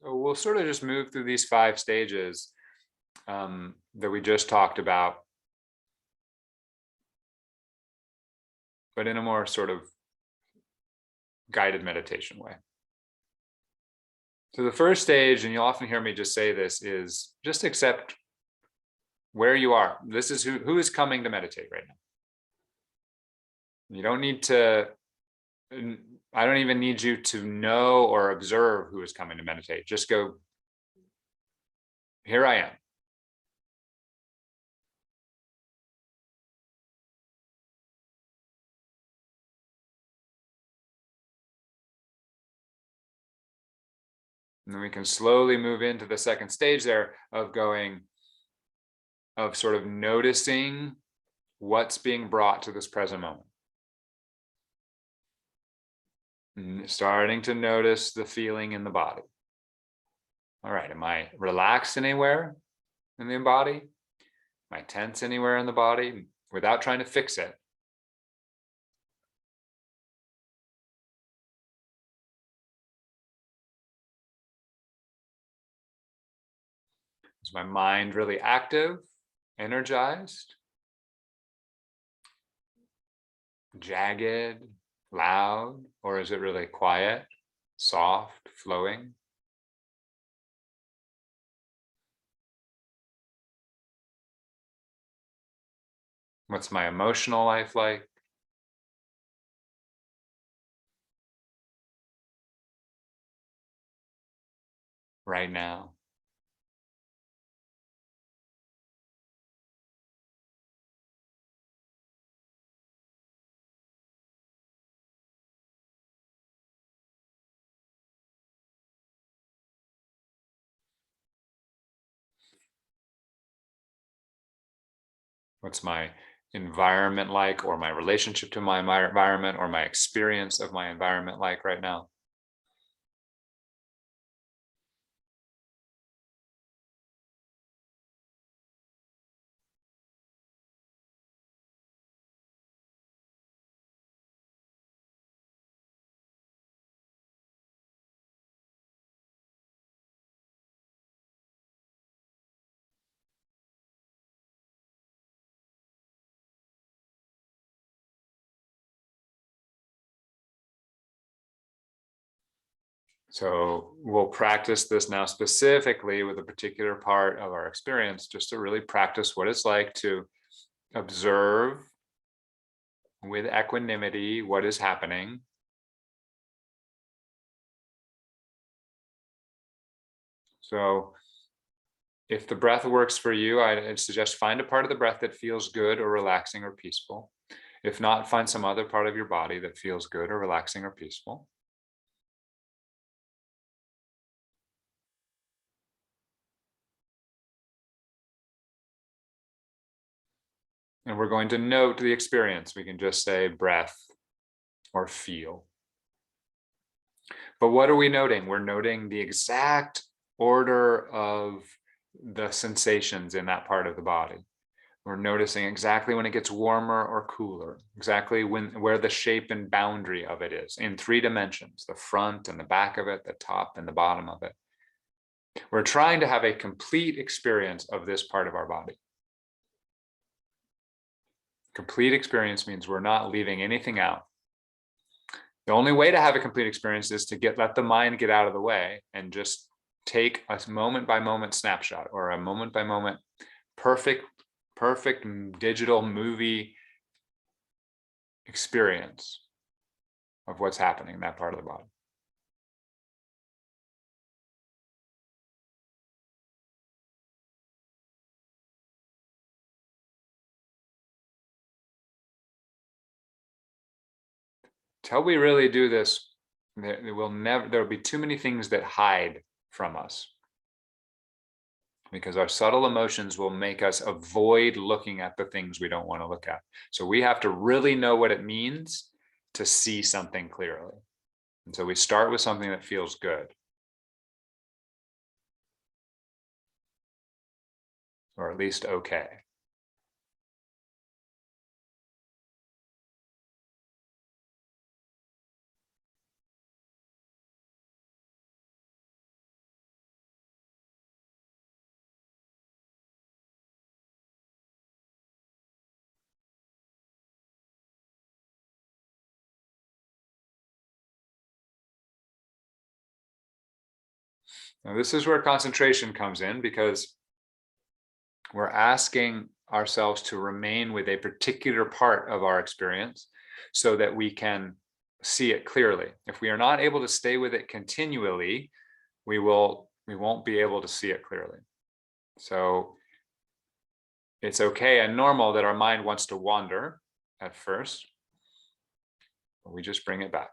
So we'll sort of just move through these 5 stages that we just talked about, but in a more sort of guided meditation way. So the first stage, and you'll often hear me just say this, is just accept where you are. This is who is coming to meditate right now. You don't need to, I don't even need you to know or observe who is coming to meditate. Just go, here I am. And then we can slowly move into the second stage there of sort of noticing what's being brought to this present moment. And starting to notice the feeling in the body. All right, am I relaxed anywhere in the body? Am I tense anywhere in the body? Without trying to fix it. Is my mind really active, energized, jagged, loud, or is it really quiet, soft, flowing? What's my emotional life like? Right now? What's my environment like, or my relationship to my environment, or my experience of my environment like right now? So we'll practice this now specifically with a particular part of our experience, just to really practice what it's like to observe with equanimity what is happening. So if the breath works for you, I'd suggest find a part of the breath that feels good or relaxing or peaceful. If not, find some other part of your body that feels good or relaxing or peaceful. And we're going to note the experience. We can just say breath or feel. But what are we noting? We're noting the exact order of the sensations in that part of the body. We're noticing exactly when it gets warmer or cooler, exactly where the shape and boundary of it is in 3 dimensions, the front and the back of it, the top and the bottom of it. We're trying to have a complete experience of this part of our body. Complete experience means we're not leaving anything out. The only way to have a complete experience is to let the mind get out of the way and just take a moment by moment snapshot, or a moment by moment perfect digital movie experience of what's happening in that part of the body. Till we really do this, there'll be too many things that hide from us, because our subtle emotions will make us avoid looking at the things we don't want to look at. So we have to really know what it means to see something clearly. And so we start with something that feels good, or at least okay. Now, this is where concentration comes in, because we're asking ourselves to remain with a particular part of our experience so that we can see it clearly. If we are not able to stay with it continually, we won't be able to see it clearly. So it's okay and normal that our mind wants to wander at first, but we just bring it back.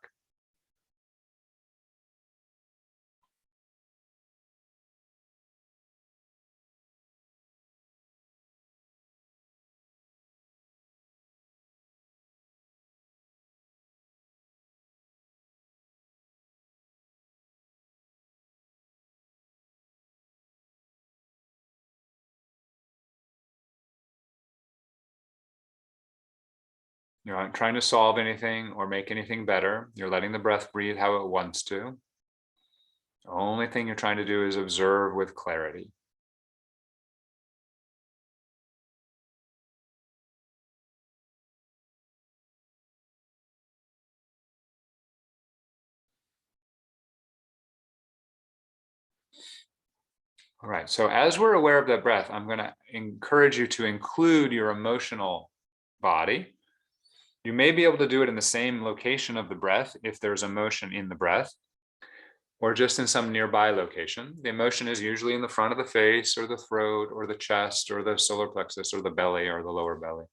You're not trying to solve anything or make anything better. You're letting the breath breathe how it wants to. The only thing you're trying to do is observe with clarity. All right, so as we're aware of the breath, I'm going to encourage you to include your emotional body. You may be able to do it in the same location of the breath if there's emotion in the breath, or just in some nearby location. The emotion is usually in the front of the face or the throat or the chest or the solar plexus or the belly or the lower belly,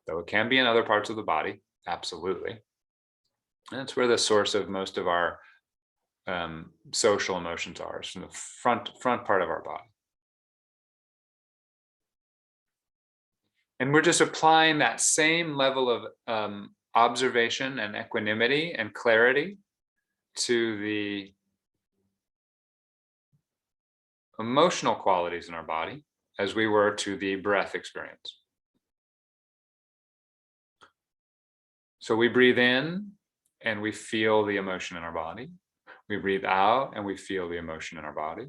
though it can be in other parts of the body, absolutely. And that's where the source of most of our social emotions are, from the front part of our body. And we're just applying that same level of observation and equanimity and clarity to the emotional qualities in our body as we were to the breath experience. So we breathe in and we feel the emotion in our body. We breathe out and we feel the emotion in our body.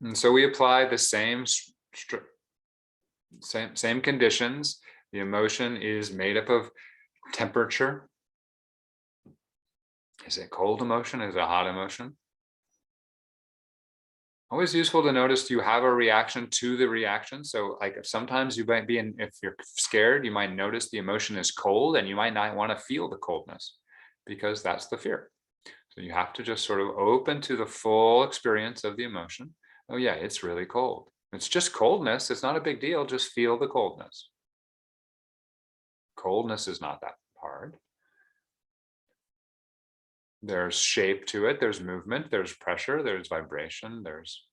And so we apply the same conditions. The emotion is made up of temperature. Is it cold emotion? Is it a hot emotion? Always useful to notice, do you have a reaction to the reaction? So like sometimes you might be if you're scared, you might notice the emotion is cold and you might not want to feel the coldness because that's the fear. So you have to just sort of open to the full experience of the emotion. Oh yeah, it's really cold. It's just coldness. It's not a big deal. Just feel the coldness. Coldness is not that hard. There's shape to it. There's movement. There's pressure. There's vibration. There's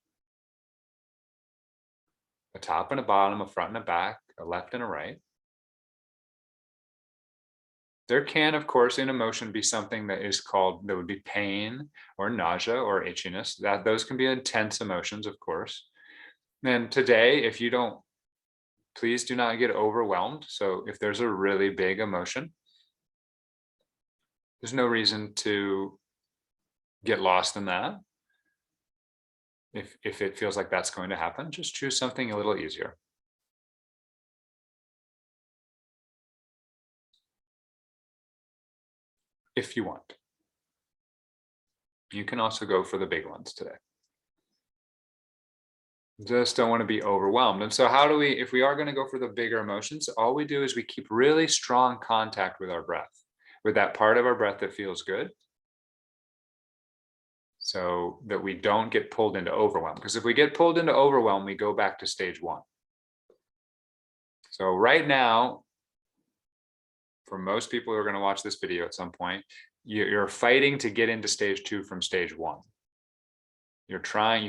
a top and a bottom, a front and a back, a left and a right. There can, of course, in emotion be something that would be pain or nausea or itchiness. Those can be intense emotions, of course. And today, if you don't, please do not get overwhelmed. So if there's a really big emotion, there's no reason to get lost in that. If it feels like that's going to happen, just choose something a little easier. If you want. You can also go for the big ones today. Just don't want to be overwhelmed. And so how do we, if we are going to go for the bigger emotions, all we do is we keep really strong contact with our breath, with that part of our breath that feels good, so that we don't get pulled into overwhelm. Because if we get pulled into overwhelm, we go back to stage one. So right now, for most people who are going to watch this video at some point, you're fighting to get into stage two from stage one. You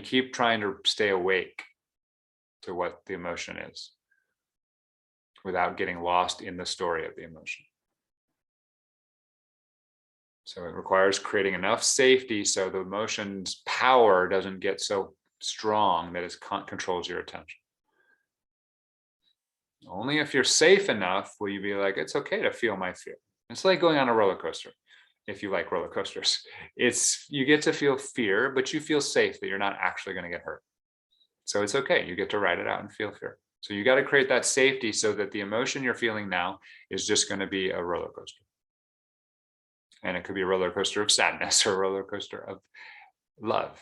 keep trying to stay awake to what the emotion is without getting lost in the story of the emotion. So it requires creating enough safety so the emotion's power doesn't get so strong that it controls your attention. Only if you're safe enough will you be like, it's okay to feel my fear. It's like going on a roller coaster. If you like roller coasters, you get to feel fear, but you feel safe that you're not actually going to get hurt. So it's okay. You get to write it out and feel fear. So you got to create that safety so that the emotion you're feeling now is just going to be a roller coaster. And it could be a roller coaster of sadness or a roller coaster of love.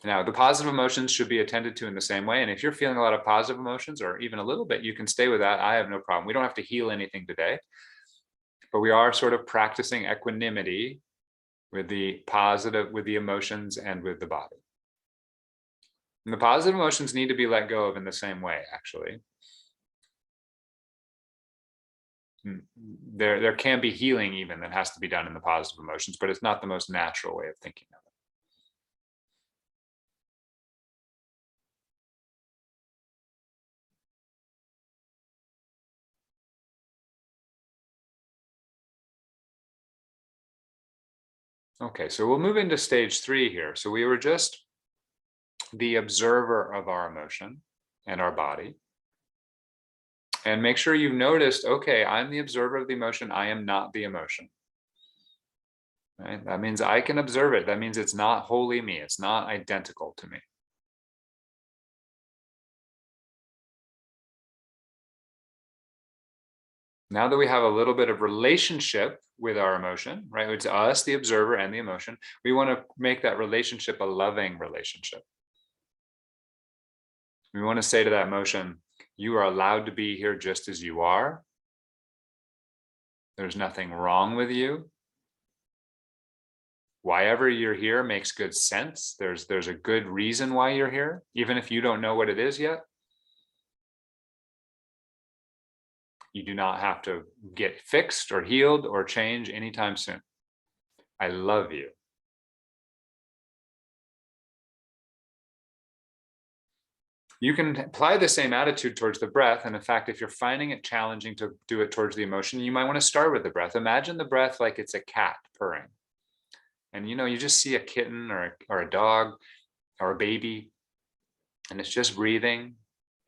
Now, the positive emotions should be attended to in the same way. And if you're feeling a lot of positive emotions or even a little bit, you can stay with that. I have no problem. We don't have to heal anything today, but we are sort of practicing equanimity with the positive, with the emotions and with the body. And the positive emotions need to be let go of in the same way, actually. There can be healing even that has to be done in the positive emotions, but it's not the most natural way of thinking of it. Okay, so we'll move into stage 3 here. So we were just the observer of our emotion and our body. And make sure you've noticed, okay, I'm the observer of the emotion. I am not the emotion. Right? That means I can observe it. That means it's not wholly me. It's not identical to me. Now that we have a little bit of relationship with our emotion, right? It's us, the observer, and the emotion. We want to make that relationship a loving relationship. We want to say to that emotion, you are allowed to be here just as you are. There's nothing wrong with you. Why ever you're here makes good sense. There's a good reason why you're here, even if you don't know what it is yet. You do not have to get fixed or healed or change anytime soon. I love you. You can apply the same attitude towards the breath. And in fact, if you're finding it challenging to do it towards the emotion, you might want to start with the breath. Imagine the breath like it's a cat purring. And you just see a kitten or a dog or a baby, and it's just breathing,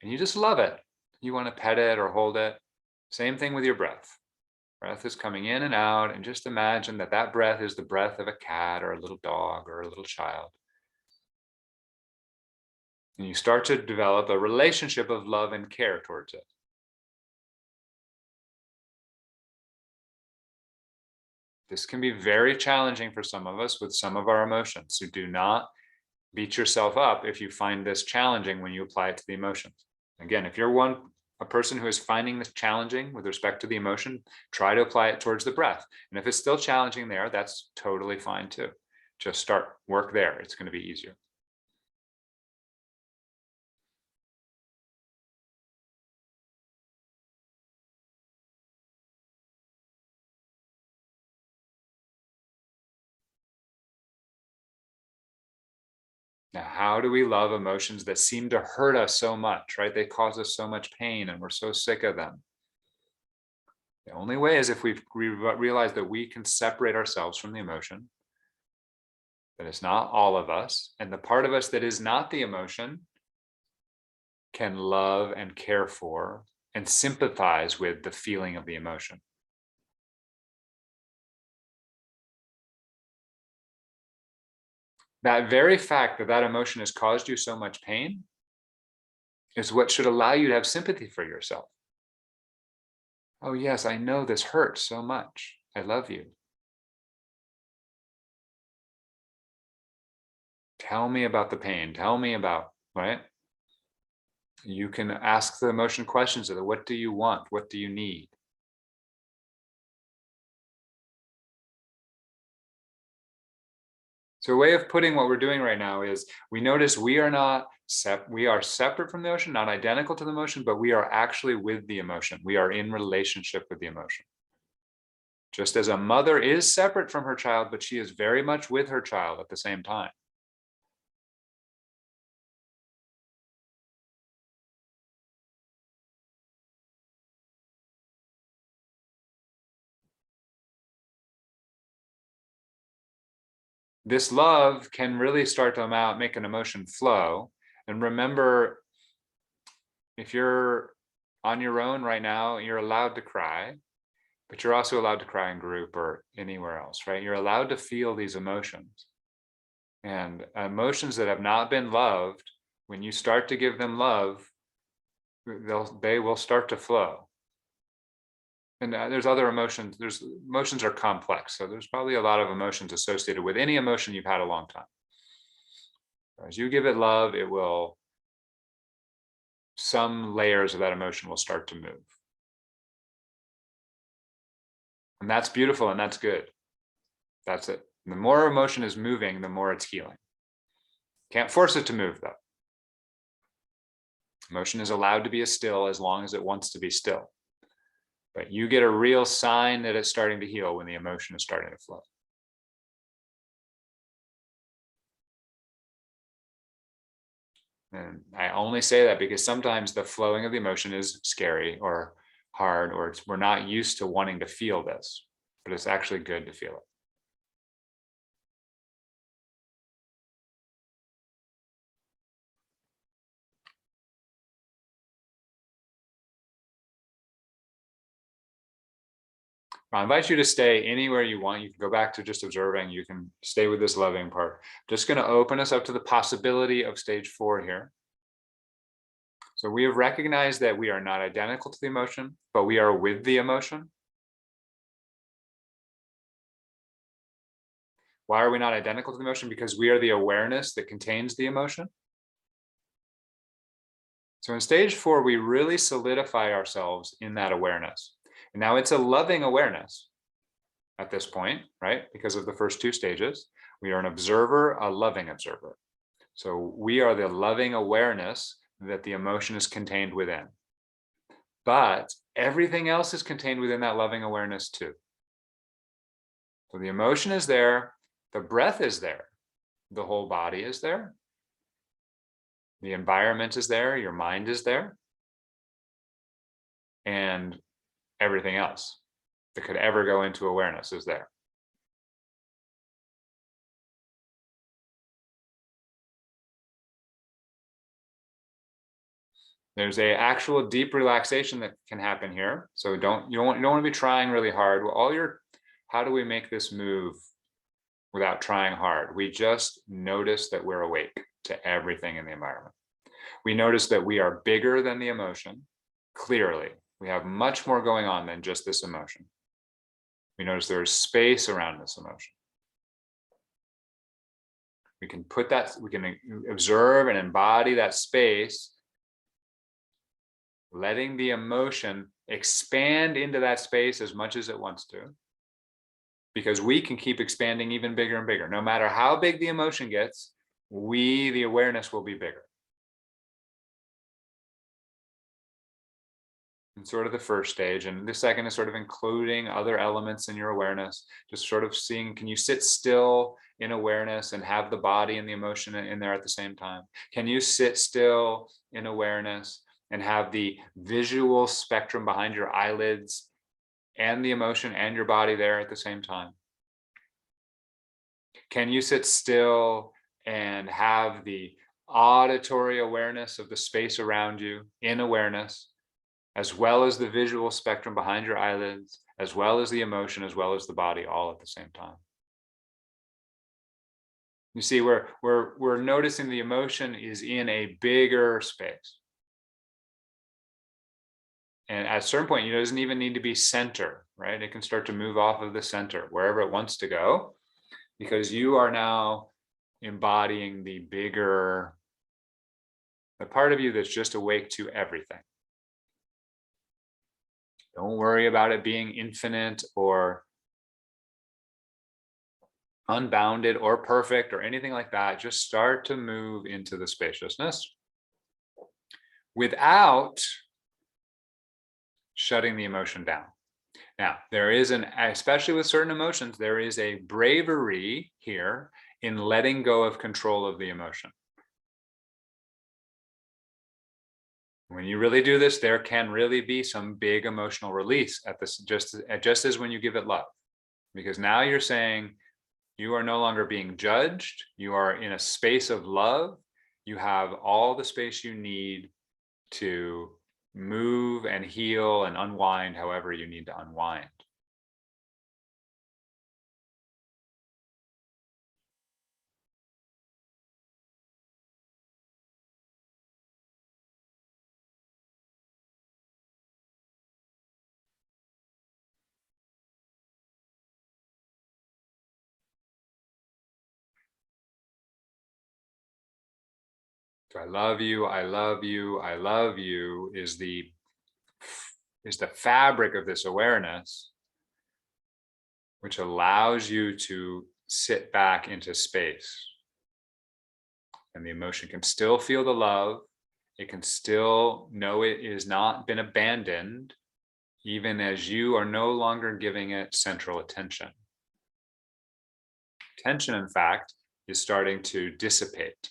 and you just love it. You want to pet it or hold it. Same thing with your breath. Breath is coming in and out, and just imagine that that breath is the breath of a cat or a little dog or a little child. And you start to develop a relationship of love and care towards it. This can be very challenging for some of us with some of our emotions. So do not beat yourself up if you find this challenging when you apply it to the emotions. Again, if you're a person who is finding this challenging with respect to the emotion, try to apply it towards the breath. And if it's still challenging there, that's totally fine too. Just start, work there. It's going to be easier. Now, how do we love emotions that seem to hurt us so much, right? They cause us so much pain and we're so sick of them. The only way is if we realize that we can separate ourselves from the emotion, that it's not all of us, and the part of us that is not the emotion can love and care for and sympathize with the feeling of the emotion. That very fact that that emotion has caused you so much pain is what should allow you to have sympathy for yourself. Oh, yes, I know this hurts so much. I love you. Tell me about the pain. Tell me about, right? You can ask the emotion questions of it. What do you want? What do you need? So a way of putting what we're doing right now is we notice we are not we are separate from the emotion, not identical to the emotion, but we are actually with the emotion. We are in relationship with the emotion. Just as a mother is separate from her child, but she is very much with her child at the same time. This love can really start to make an emotion flow. And remember, if you're on your own right now, you're allowed to cry, but you're also allowed to cry in group or anywhere else, right? You're allowed to feel these emotions. And emotions that have not been loved, when you start to give them love, they will start to flow. And there's other emotions. Emotions are complex, so there's probably a lot of emotions associated with any emotion you've had a long time. As you give it love, it will, some layers of that emotion will start to move. And that's beautiful and that's good. That's it. The more emotion is moving, the more it's healing. Can't force it to move though. Emotion is allowed to be still as long as it wants to be still. But you get a real sign that it's starting to heal when the emotion is starting to flow. And I only say that because sometimes the flowing of the emotion is scary or hard, or we're not used to wanting to feel this, but it's actually good to feel it. I invite you to stay anywhere you want. You can go back to just observing. You can stay with this loving part. Just going to open us up to the possibility of stage 4 here. So we have recognized that we are not identical to the emotion, but we are with the emotion. Why are we not identical to the emotion? Because we are the awareness that contains the emotion. So in stage 4, we really solidify ourselves in that awareness. And now it's a loving awareness at this point, right? Because of the first 2 stages. We are an observer, a loving observer. So we are the loving awareness that the emotion is contained within. But everything else is contained within that loving awareness too. So the emotion is there, the breath is there, the whole body is there, the environment is there, your mind is there, and everything else that could ever go into awareness is there. There's a actual deep relaxation that can happen here. So you don't want to be trying really hard. How do we make this move without trying hard? We just notice that we're awake to everything in the environment. We notice that we are bigger than the emotion. Clearly, we have much more going on than just this emotion. We notice there's space around this emotion. We can observe and embody that space, letting the emotion expand into that space as much as it wants to, because we can keep expanding even bigger and bigger. No matter how big the emotion gets, the awareness will be bigger. And sort of the first stage. And the second is sort of including other elements in your awareness, just sort of seeing, can you sit still in awareness and have the body and the emotion in there at the same time? Can you sit still in awareness and have the visual spectrum behind your eyelids and the emotion and your body there at the same time? Can you sit still and have the auditory awareness of the space around you in awareness, as well as the visual spectrum behind your eyelids, as well as the emotion, as well as the body, all at the same time? You see, we're noticing the emotion is in a bigger space. And at a certain point, it doesn't even need to be center, right? It can start to move off of the center, wherever it wants to go, because you are now embodying the part of you that's just awake to everything. Don't worry about it being infinite or unbounded or perfect or anything like that. Just start to move into the spaciousness without shutting the emotion down. Now, there is especially with certain emotions, there is a bravery here in letting go of control of the emotion. When you really do this, there can really be some big emotional release at this, just as when you give it love, because now you're saying you are no longer being judged. You are in a space of love. You have all the space you need to move and heal and unwind however you need to unwind. I love you, I love you, I love you is the fabric of this awareness, which allows you to sit back into space. And the emotion can still feel the love. It can still know it is not been abandoned, even as you are no longer giving it central attention. Attention, in fact, is starting to dissipate.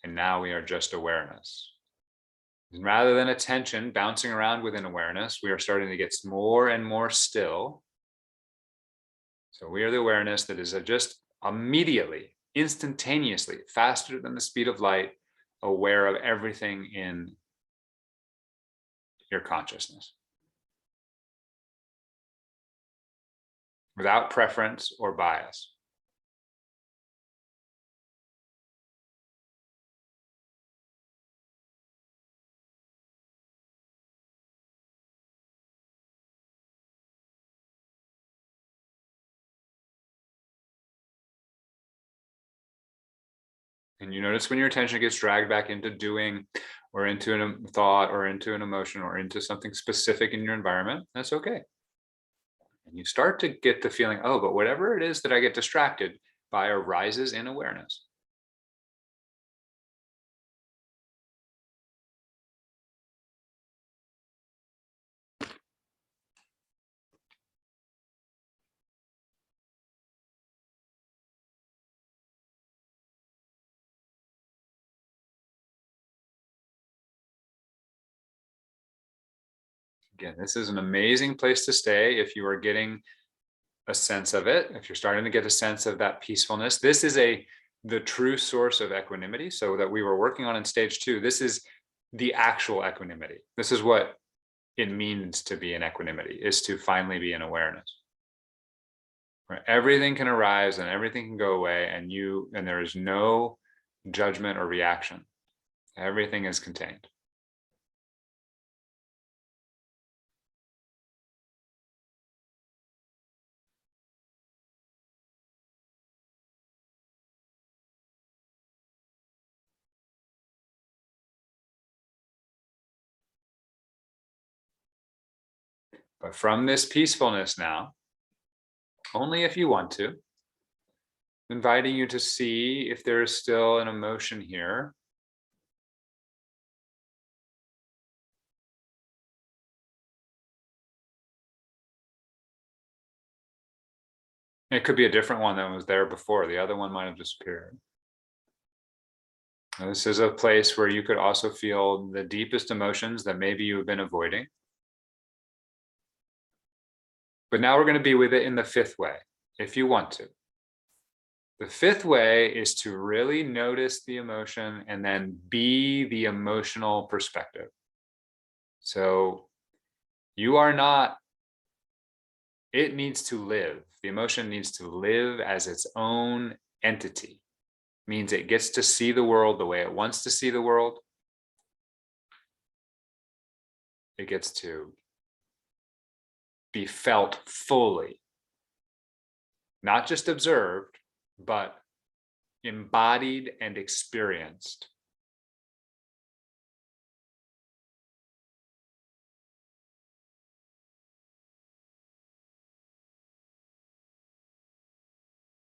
And now we are just awareness. And rather than attention bouncing around within awareness, we are starting to get more and more still. So we are the awareness that is just immediately, instantaneously, faster than the speed of light, aware of everything in your consciousness, without preference or bias. And you notice when your attention gets dragged back into doing or into a thought or into an emotion or into something specific in your environment, that's okay. And you start to get the feeling, oh, but whatever it is that I get distracted by arises in awareness. Again, this is an amazing place to stay if you are getting a sense of it, if you're starting to get a sense of that peacefulness. This is the true source of equanimity. So that we were working on in stage 2, this is the actual equanimity. This is what it means to be in equanimity, is to finally be in awareness. Where everything can arise and everything can go away, and there is no judgment or reaction. Everything is contained. But from this peacefulness now, only if you want to, inviting you to see if there is still an emotion here. It could be a different one than was there before. The other one might have disappeared. Now, this is a place where you could also feel the deepest emotions that maybe you've been avoiding. But now we're going to be with it in the 5th way, if you want to. The 5th way is to really notice the emotion and then be the emotional perspective. So you are not, it needs to live. The emotion needs to live as its own entity. Means it gets to see the world the way it wants to see the world. It gets to be felt fully, not just observed, but embodied and experienced.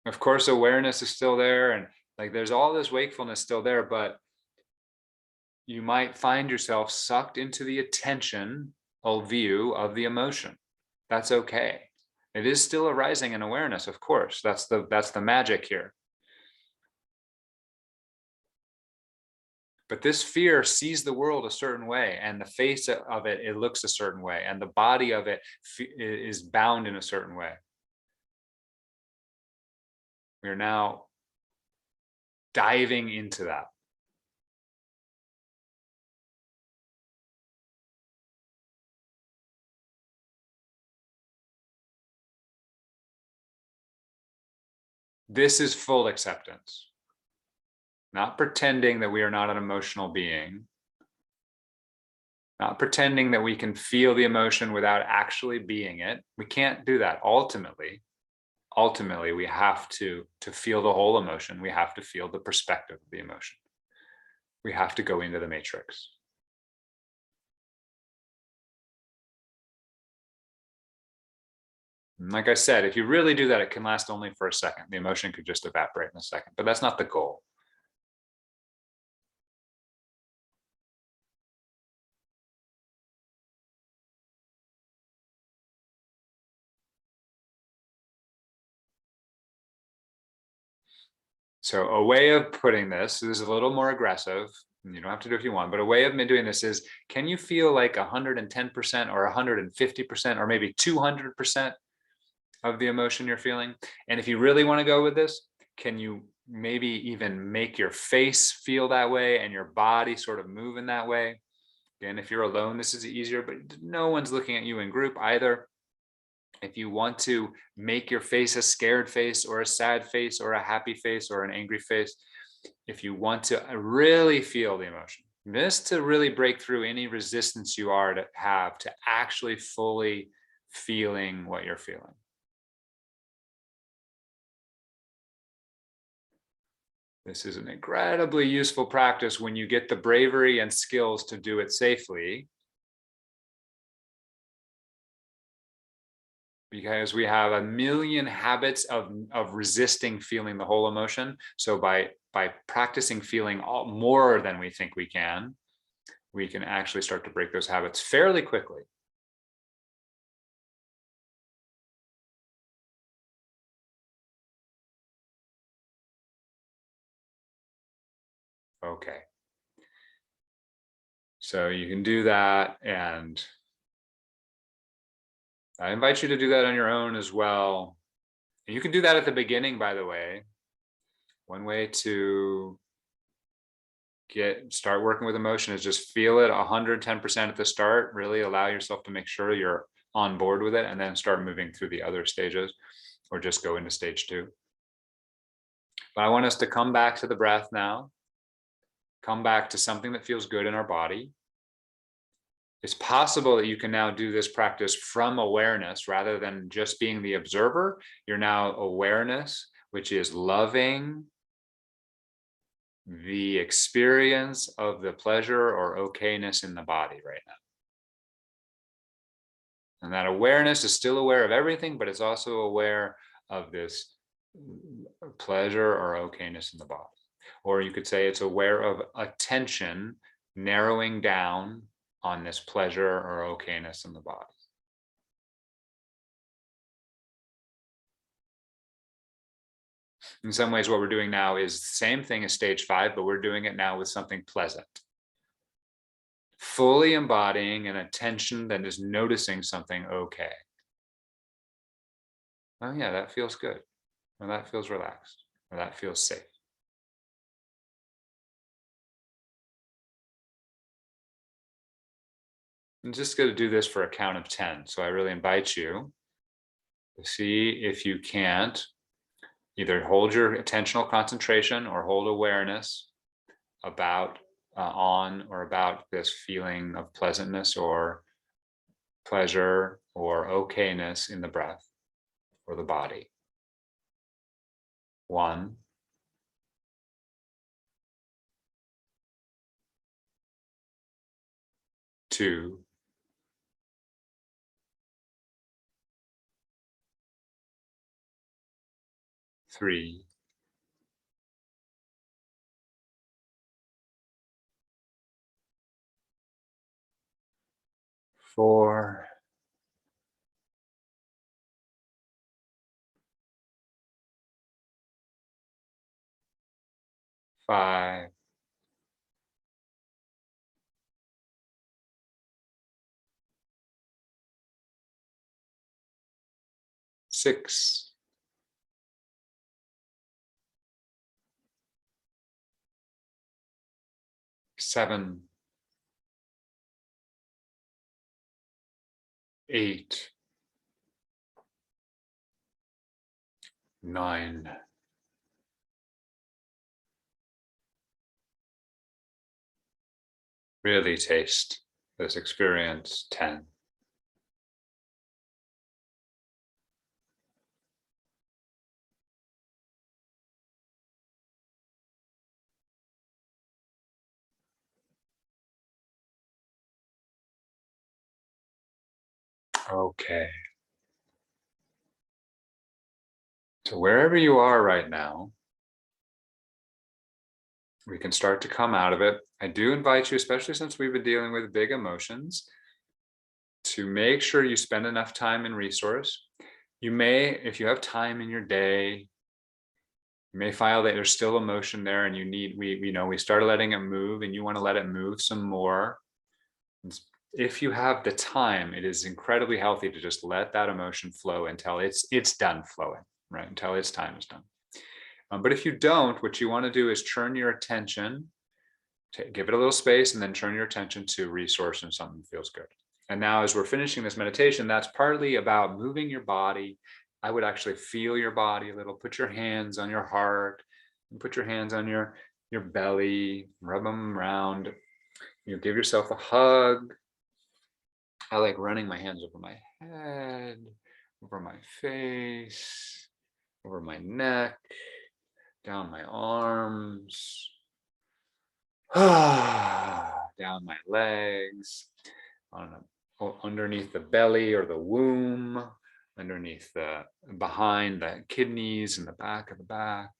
Of course, awareness is still there, and like there's all this wakefulness still there, but you might find yourself sucked into the attention view of the emotion. That's okay. It is still arising in awareness, of course. That's the magic here. But this fear sees the world a certain way, and the face of it, it looks a certain way, and the body of it is bound in a certain way. We're now diving into that. This is full acceptance. Not pretending that we are not an emotional being. Not pretending that we can feel the emotion without actually being it. We can't do that. Ultimately, we have to feel the whole emotion. We have to feel the perspective of the emotion. we have to go into the matrix. And like I said, if you really do that, it can last only for a second. The emotion could just evaporate in a second, but that's not the goal. So a way of putting this is a little more aggressive. You don't have to do it if you want, but a way of me doing this is, can you feel like 110% or 150% or maybe 200% of the emotion you're feeling? And if you really want to go with this, can you maybe even make your face feel that way and your body sort of move in that way? Again, if you're alone, this is easier, but no one's looking at you in group either. If you want to make your face a scared face or a sad face or a happy face or an angry face, if you want to really feel the emotion, this to really break through any resistance you are to have to actually fully feeling what you're feeling. This is an incredibly useful practice when you get the bravery and skills to do it safely, because we have a million habits of resisting feeling the whole emotion. So by practicing feeling more than we think we can actually start to break those habits fairly quickly. Okay. So you can do that, and I invite you to do that on your own as well. And you can do that at the beginning, by the way. One way to start working with emotion is just feel it 110% at the start. Really allow yourself to make sure you're on board with it, and then start moving through the other stages, or just go into stage 2. But I want us to come back to the breath now. Come back to something that feels good in our body. It's possible that you can now do this practice from awareness rather than just being the observer. You're now awareness, which is loving the experience of the pleasure or okayness in the body right now. And that awareness is still aware of everything, but it's also aware of this pleasure or okayness in the body. Or you could say it's aware of attention narrowing down on this pleasure or okayness in the body. In some ways, what we're doing now is the same thing as stage 5, but we're doing it now with something pleasant. Fully embodying an attention that is noticing something okay. Oh yeah, that feels good. Or that feels relaxed. Or that feels safe. I'm just going to do this for a count of 10. So I really invite you to see if you can't either hold your attentional concentration or hold awareness about on or about this feeling of pleasantness or pleasure or okayness in the breath or the body. 1, 2, 3, 4, 5, 6, 7, 8, 9, really taste this experience. 10. Okay. So wherever you are right now, we can start to come out of it. I do invite you, especially since we've been dealing with big emotions, to make sure you spend enough time and resource. You may, if you have time in your day, you may feel that there's still emotion there and we started letting it move and you want to let it move some more. If you have the time, it is incredibly healthy to just let that emotion flow until it's done flowing, right? Until its time is done. But if you don't, what you want to do is turn your attention, give it a little space, and then turn your attention to resource and something that feels good. And now, as we're finishing this meditation, that's partly about moving your body. I would actually feel your body a little. Put your hands on your heart, and put your hands on your belly. Rub them around. Give yourself a hug. I like running my hands over my head, over my face, over my neck, down my arms, down my legs, underneath the belly or the womb, underneath behind the kidneys and the back of the back.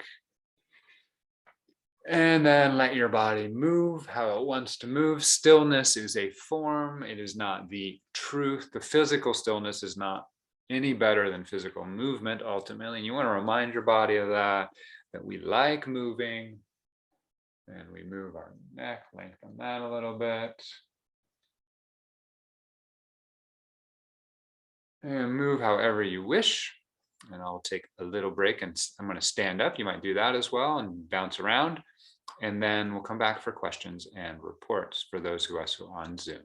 And then let your body move how it wants to move. Stillness is a form. It is not the truth. The physical stillness is not any better than physical movement, ultimately. And you want to remind your body of that we like moving. And we move our neck, lengthen that a little bit. And move however you wish. And I'll take a little break and I'm going to stand up. You might do that as well and bounce around. And then we'll come back for questions and reports for those of us who are on Zoom.